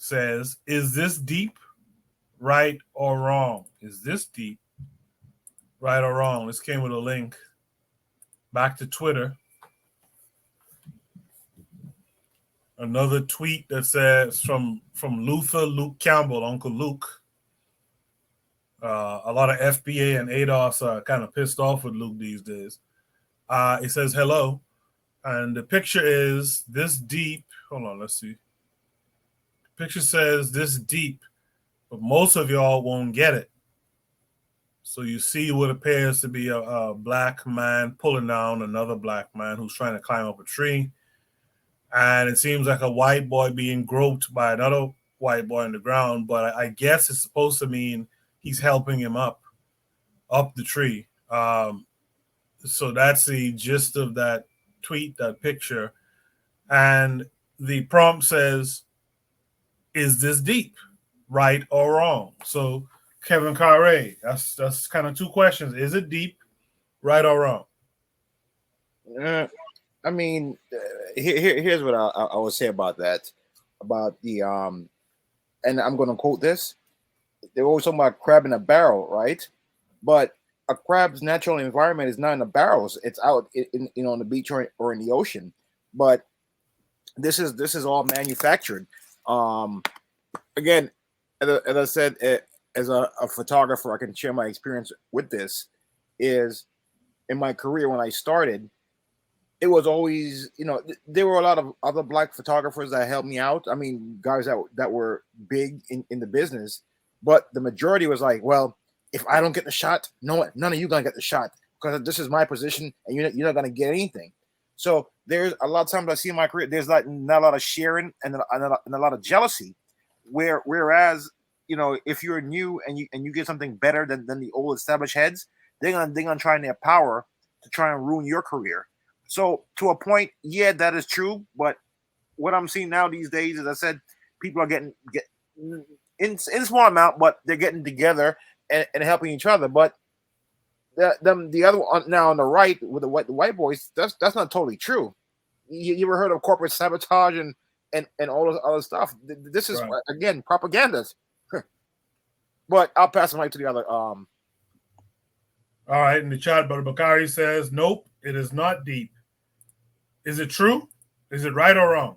says, "Is this deep, right or wrong? Is this deep, right or wrong?" This came with a link back to Twitter. Another tweet that says from Luke Campbell, Uncle Luke. A lot of FBA and ADOS are kind of pissed off with Luke these days. It says hello, and the picture is this deep. Hold on, let's see. The picture says this deep, but most of y'all won't get it. So you see what appears to be a black man pulling down another black man who's trying to climb up a tree. And it seems like a white boy being groped by another white boy on the ground, but I guess it's supposed to mean he's helping him up the tree. So that's the gist of that tweet, that picture. And the prompt says, "Is this deep, right or wrong?" So Kevin Carre, that's kind of two questions. Is it deep, right or wrong? I mean, here's what I would say about that. About the and I'm going to quote this. They're always talking about crab in a barrel, right? But a crab's natural environment is not in the barrels; it's out in on the beach or in the ocean. But this is all manufactured. Again, as I said, as a photographer, I can share my experience with this. Is in my career when I started, it was always, there were a lot of other black photographers that helped me out. I mean, guys that were big in the business, but the majority was like, well, if I don't get the shot, none of you gonna get the shot because this is my position and you're not gonna get anything. So there's a lot of times I see in my career, there's not a lot of sharing and a lot of jealousy. Whereas, if you're new and you get something better than the old established heads, they're gonna try in their power to try and ruin your career. So to a point, yeah, that is true. But what I'm seeing now these days, as I said, people are getting in small amount, but they're getting together and helping each other. But the other one now on the right with the white boys, that's not totally true. You ever heard of corporate sabotage and all this other stuff? This is right. Again, propaganda. But I'll pass the mic to the other. All right, in the chat, Brother Bakari says, "Nope, it is not deep." Is it true? Is it right or wrong?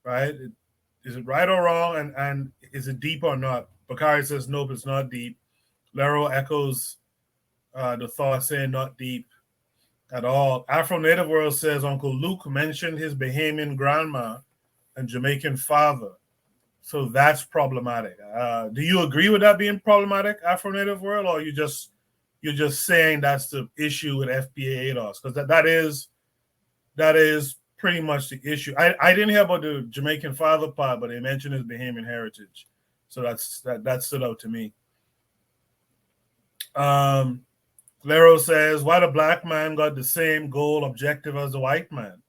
Right? Is it right or wrong? And is it deep or not? Bakari says, "Nope, it's not deep." Lero echoes the thought, saying not deep at all. Afro Native World says Uncle Luke mentioned his Bahamian grandma and Jamaican father. So that's problematic. Do you agree with that being problematic, Afro Native World, or you're just saying that's the issue with FBA ADOS? Because that is pretty much the issue. I didn't hear about the Jamaican father part, but they mentioned his Bahamian heritage. So that stood out to me. Lero says, why the black man got the same goal objective as the white man?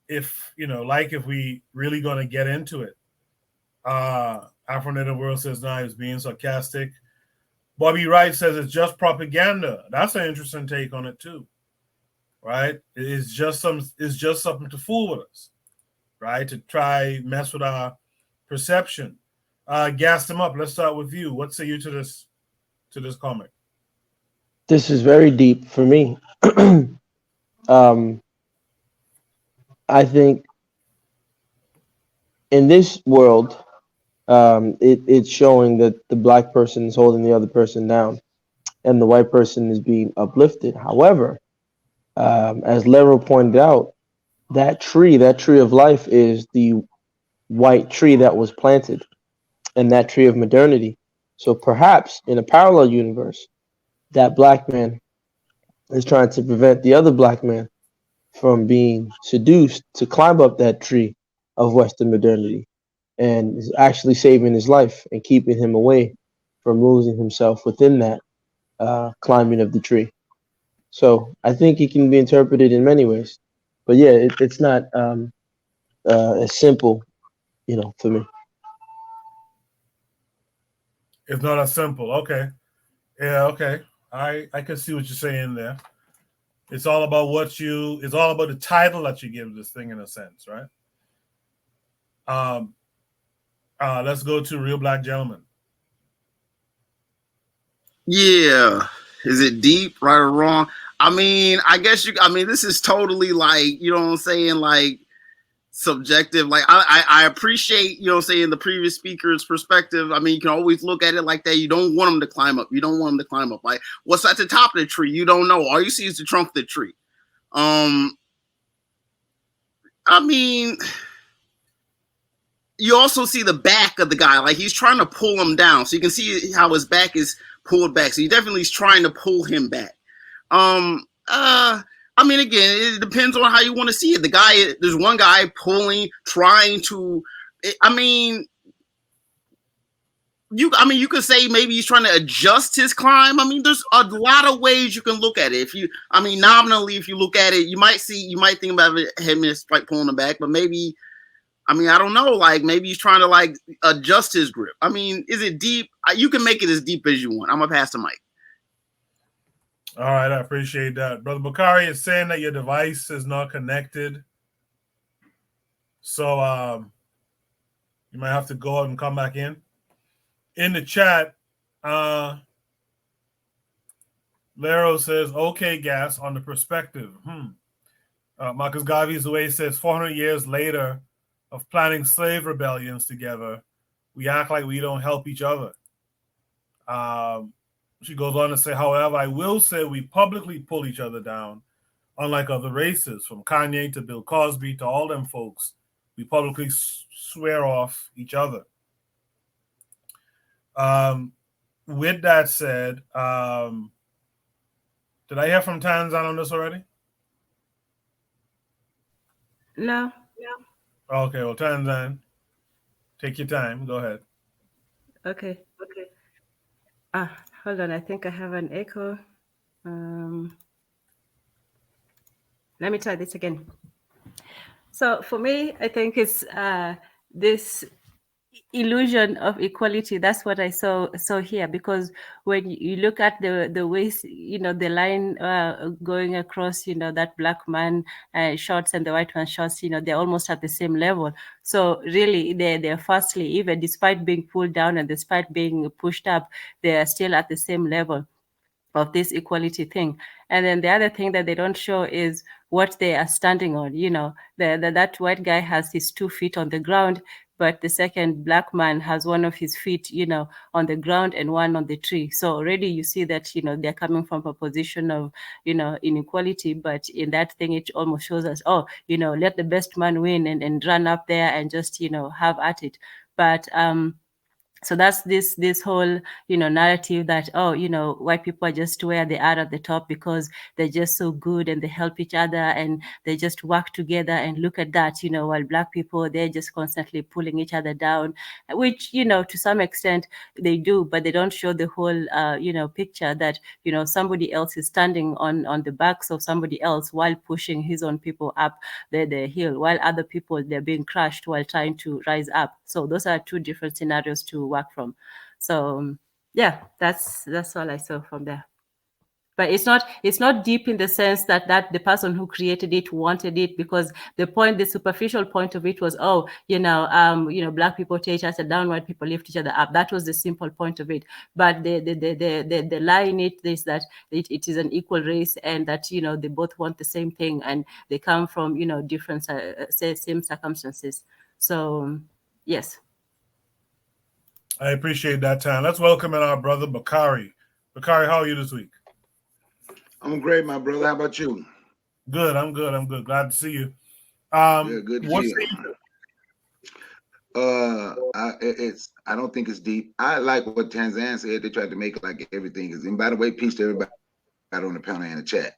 If we really gonna get into it. Afro Native World says, nah, he's being sarcastic. Bobby Wright says it's just propaganda. That's an interesting take on it too. Right? It's just something to fool with us, right? To try mess with our perception. Gas them up. Let's start with you. What say you to this comment? This is very deep for me. I think in this world, it's showing that the black person is holding the other person down, and the white person is being uplifted. However, as Lero pointed out, that tree of life is the white tree that was planted, and that tree of modernity. So perhaps in a parallel universe, that black man is trying to prevent the other black man from being seduced to climb up that tree of Western modernity, and is actually saving his life and keeping him away from losing himself within that climbing of the tree. So I think it can be interpreted in many ways, but yeah, it's not as simple, for me. It's not as simple. Okay. Yeah, okay. I can see what you're saying there. It's all about it's all about the title that you give this thing in a sense, right? Let's go to Real Black Gentleman. Yeah. Is it deep, right or wrong? I mean, I mean, this is totally like, you know what I'm saying? Like subjective. Like I appreciate, you know what I'm saying, the previous speaker's perspective. I mean, you can always look at it like that. You don't want them to climb up. You don't want them to climb up. Like what's at the top of the tree? You don't know. All you see is the trunk of the tree. I mean, you also see the back of the guy. Like he's trying to pull him down. So you can see how his back is pulled back. So he definitely is trying to pull him back. I mean, again, it depends on how you want to see it. There's one guy pulling, trying to. I mean, you could say maybe he's trying to adjust his climb. I mean, there's a lot of ways you can look at it. Nominally, if you look at it, you might think about him as like pulling him back, but maybe. I mean, I don't know. Like maybe he's trying to like adjust his grip. I mean, is it deep? You can make it as deep as you want. I'm gonna pass the mic. All right, I appreciate that. Brother Bakari is saying that your device is not connected. So you might have to go out and come back in. In the chat, Lero says, okay, Gas, on the perspective. Marcus Garvey's way says 400 years later of planning slave rebellions together, we act like we don't help each other. She goes on to say, however, I will say we publicly pull each other down, unlike other races, from Kanye to Bill Cosby to all them folks. We publicly swear off each other. With that said, did I hear from Tanzan on this already? No. Okay, well, Tanzan, take your time. Go ahead. Okay. Hold on. I think I have an echo. Let me try this again. So for me, I think it's this illusion of equality. That's what I saw here, because when you look at the ways, you know, the line going across, you know, that black man shorts and the white man shorts, you know, they're almost at the same level. So really, they're firstly, even despite being pulled down and despite being pushed up, they are still at the same level of this equality thing. And then the other thing that they don't show is what they are standing on. You know, that white guy has his 2 feet on the ground, but the second black man has one of his feet, you know, on the ground and one on the tree. So already you see that, you know, they're coming from a position of, you know, inequality. But in that thing, it almost shows us, oh, you know, let the best man win and run up there and just, you know, have at it. But so that's this whole, you know, narrative that, oh, you know, white people are just where they are at the top because they're just so good and they help each other and they just work together, and look at that, you know, while black people, they're just constantly pulling each other down, which, you know, to some extent they do, but they don't show the whole you know, picture that, you know, somebody else is standing on the backs of somebody else while pushing his own people up the hill, while other people, they're being crushed while trying to rise up. So those are 2 different scenarios to work from. So yeah, that's all I saw from there. But it's not deep in the sense that the person who created it wanted it, because the superficial point of it was, oh, you know, black people tear each other down, white people lift each other up. That was the simple point of it. But the lie in it is that it is an equal race, and that, you know, they both want the same thing, and they come from, you know, different same circumstances. So yes. I appreciate that time. Let's welcome in our brother Bakari. Bakari, how are you this week? I'm great, my brother. How about you? Good. I'm good. Glad to see you. Good to see you. I don't think it's deep. I like what Tanzan said. They tried to make it like everything is. And by the way, peace to everybody on the panel and the chat.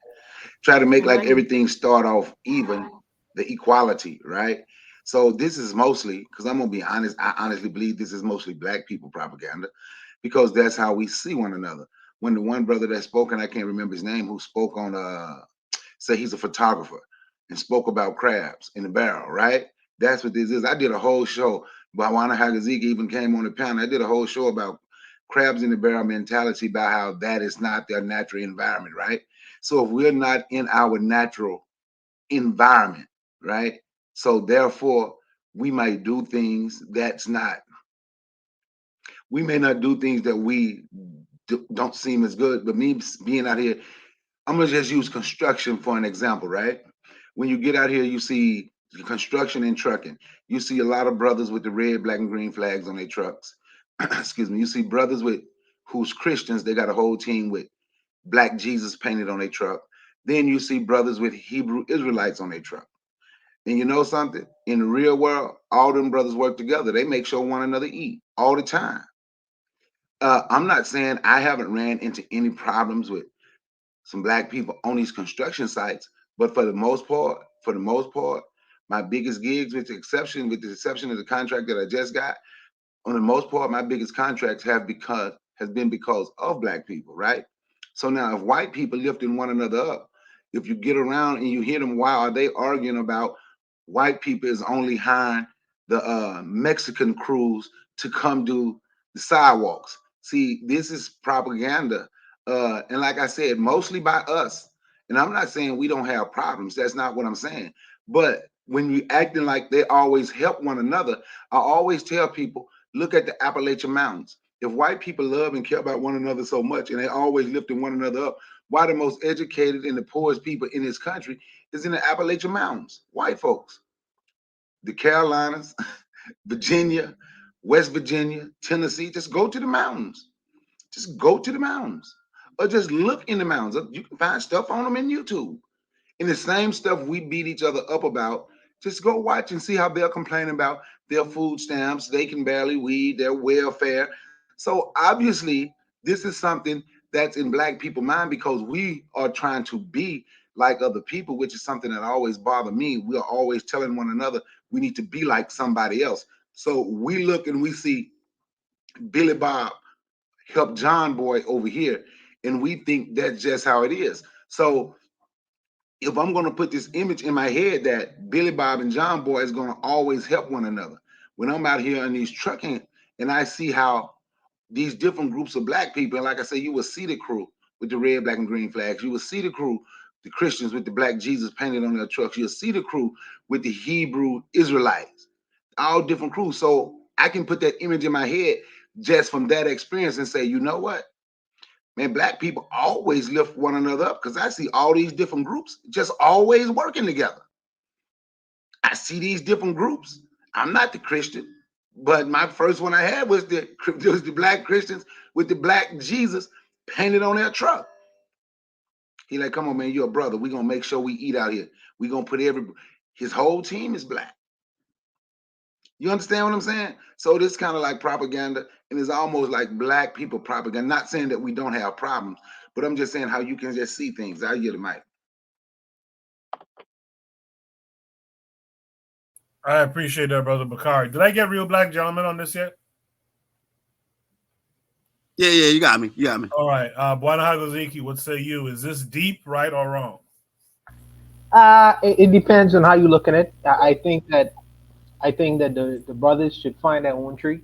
Try to make like everything start off even, the equality, right? So this is mostly, because I'm gonna be honest, I honestly believe this is mostly black people propaganda, because that's how we see one another. When the one brother that spoke, and I can't remember his name, who spoke on say he's a photographer and spoke about crabs in the barrel, right? That's what this is. I did a whole show. Bawana Hagazika even came on the panel. I did a whole show about crabs in the barrel mentality, about how that is not their natural environment, right? So if we're not in our natural environment, right? So therefore, we might do things that's not we may not do things that we don't seem as good, but me being out here, I'm gonna just use construction for an example, right? When you get out here, you see construction and trucking. You see a lot of brothers with the red, black, and green flags on their trucks. Excuse me. You see brothers with who's Christians. They got a whole team with black Jesus painted on their truck. Then you see brothers with Hebrew Israelites on their truck. And you know something? In the real world, all them brothers work together. They make sure one another eat all the time. I'm not saying I haven't ran into any problems with some black people on these construction sites, but for the most part, my biggest gigs, with the exception of the contract that I just got, on the most part, my biggest contracts has been because of black people, right? So now if white people lifting one another up, if you get around and you hear them, why are they arguing about white people is only hiring the Mexican crews to come do the sidewalks? See, this is propaganda. And like I said, mostly by us. And I'm not saying we don't have problems. That's not what I'm saying. But when you acting like they always help one another, I always tell people, look at the Appalachian Mountains. If white people love and care about one another so much and they always lifting one another up, why the most educated and the poorest people in this country is in the Appalachian Mountains? White folks. The Carolinas, Virginia, West Virginia, Tennessee, just go to the mountains. Just go to the mountains. Or just look in the mountains. You can find stuff on them in YouTube. And the same stuff we beat each other up about, just go watch and see how they're complaining about their food stamps. They can barely weed, their welfare. So obviously, this is something that's in black people's mind because we are trying to be like other people, which is something that always bothered me. We are always telling one another we need to be like somebody else. So we look and we see Billy Bob help John Boy over here, and we think that's just how it is. So if I'm going to put this image in my head that Billy Bob and John Boy is going to always help one another, when I'm out here in these trucking and I see how these different groups of black people, and like I say, you will see the crew with the red, black, and green flags. You will see the crew, the Christians with the black Jesus painted on their trucks. You'll see the crew with the Hebrew Israelites, all different crews. So I can put that image in my head just from that experience and say, you know what? Man, black people always lift one another up because I see all these different groups just always working together. I see these different groups. I'm not the Christian, but my first one I had was the black Christians with the black Jesus painted on their truck. He like, come on, man, you're a brother. We're going to make sure we eat out here. We're going to put his whole team is black. You understand what I'm saying? So this kind of like propaganda, and it's almost like black people propaganda. Not saying that we don't have problems, but I'm just saying how you can just see things. I hear the mic. I appreciate that, brother Bakari. Did I get real black gentlemen on this yet? Yeah, you got me. You got me. All right. Buana Hagoziki, what say you? Is this deep, right, or wrong? It depends on how you look at it. I think that the brothers should find their own tree.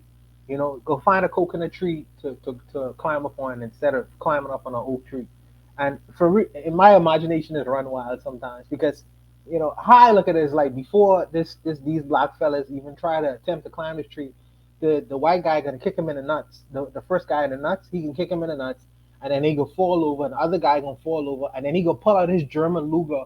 You know, go find a coconut tree to climb up on instead of climbing up on an oak tree. And in my imagination is run wild sometimes because, you know, how I look at it is like before these black fellas even try to attempt to climb this tree, the white guy gonna kick him in the nuts. The first guy in the nuts, he can kick him in the nuts, and then he gonna fall over, and the other guy gonna fall over, and then he gonna pull out his German Luger,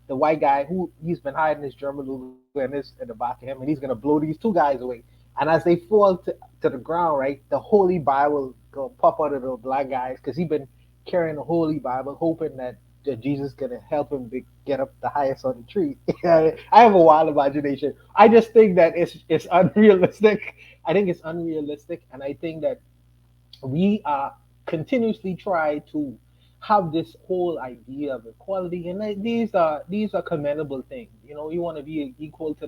the white guy who he's been hiding his German Luger in the back of him, and he's gonna blow these two guys away. And as they fall to the ground, right, the Holy Bible gonna pop out of the black guys because he been carrying the Holy Bible, hoping that Jesus gonna help him to get up the highest on the tree. I have a wild imagination. I just think that it's unrealistic. I think it's unrealistic, and I think that we continuously try to have this whole idea of equality, and these are commendable things. You know, you want to be equal to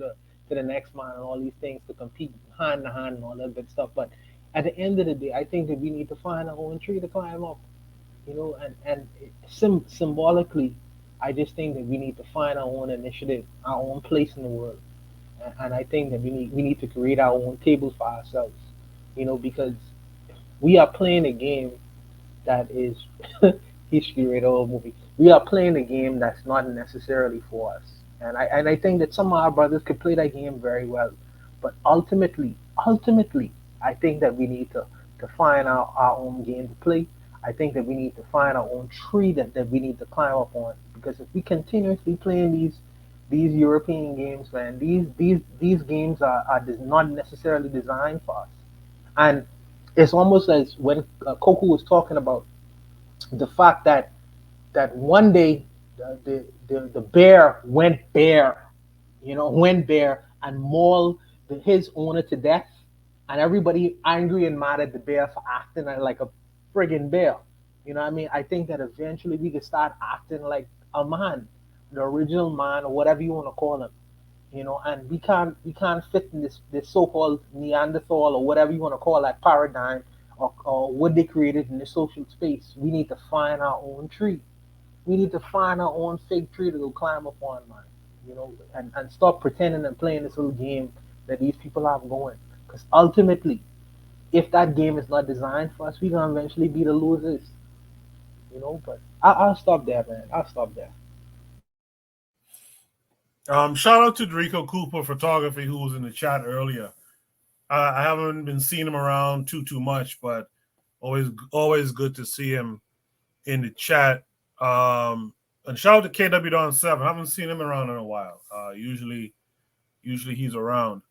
the next man and all these things to compete hand to hand and all that good stuff. But at the end of the day, I think that we need to find our own tree to climb up. You know, and symbolically, I just think that we need to find our own initiative, our own place in the world, and I think that we need to create our own tables for ourselves. You know, because we are playing a game that is history rated old movie. We are playing a game that's not necessarily for us, and I think that some of our brothers could play that game very well, but ultimately, I think that we need to to find our own game to play. I think that we need to find our own tree that we need to climb up on. Because if we continuously playing these European games, man, these games are not necessarily designed for us. And it's almost as when Coco was talking about the fact that one day the bear went bare, went bare and mauled his owner to death, and everybody angry and mad at the bear for acting like a friggin' bear. You know what I mean? I think that eventually we could start acting like a man, the original man or whatever you want to call him. And we can't fit in this so-called Neanderthal or whatever you want to call that paradigm or what they created in the social space. We need to find our own tree. We need to find our own fig tree to go climb up on, man. And stop pretending and playing this little game that these people have going. Because ultimately, if that game is not designed for us, we're gonna eventually be the losers. But I'll stop there, man. I'll stop there. Shout out to Draco Cooper Photography, who was in the chat earlier. I haven't been seeing him around too much, but always good to see him in the chat. And shout out to KW Don 7. I haven't seen him around in a while. Usually he's around.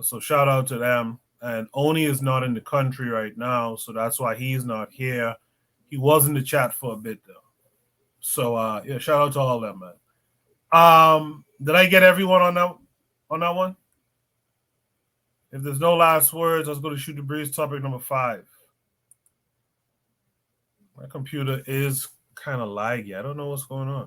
So shout out to them. And Oni is not in the country right now, so that's why he's not here. He was in the chat for a bit though. So yeah, shout out to all of them, man. Did I get everyone on that one? If there's no last words, let's go to Shoot the Breeze topic number 5. My computer is kind of laggy. I don't know what's going on.